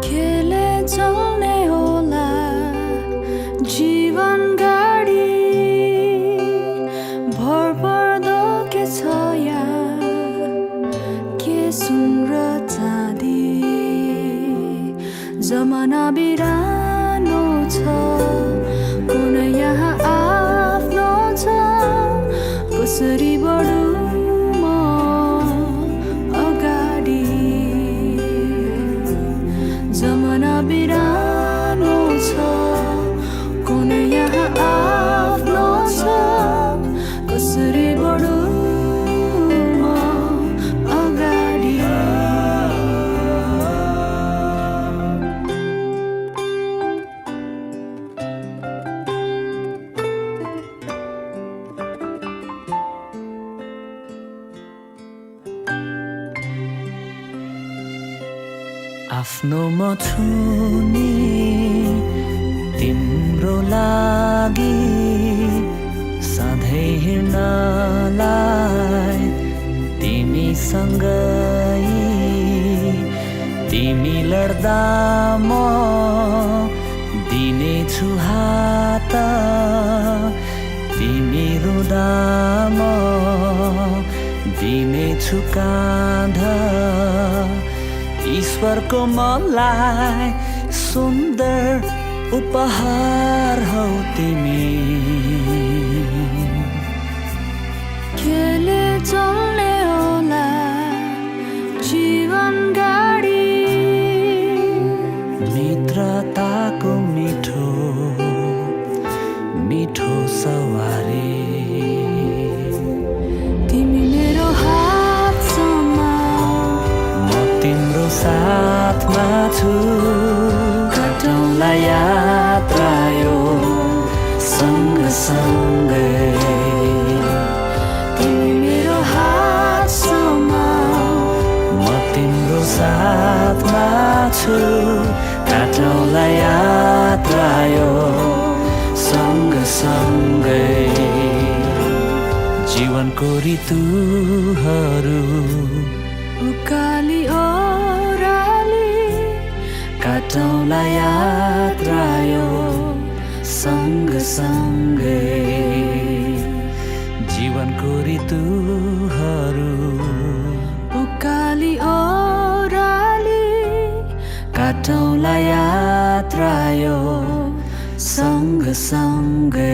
केले चल्ने होला जीवन गाडी भरपर्दो के छ यहाँ के सुन र चाँदी जमाना बिरानो छ कुन यहाँ आफ्नो छ कसरी बढु म अगाडि जमाना बिरानो छ कुन यहाँ आफ्नो छ कसरी बढु म अगाडि आफ्नो म छु नि तिम्रो लागि सधैँ हिँड्नलाई तिमीसँगै तिमी लड्दा म दिनेछु हात तिमी रुँदा म दिनेछु काँध ईश्वरको मलाई सुन्दर उपहार हौ तिमी केले चल्ने होला जीवन गाडी मित्रताको मिठो मिठो सवारी तिमी मेरो हात म तिम्रो साथमा छु कटौँला यात्रा यो सँगसँगै तिमी मेरो हात म तिम्रो साथमा छु कटौँला यात्रा यो सँगसँगै जीवनको ऋतुहरू उकाली ओह्राली कटौँला यात्रा यो सँगसँगै जीवनको ऋतुहरू उकाली ओह्राली कटौँला यात्रा यो सँगसँगै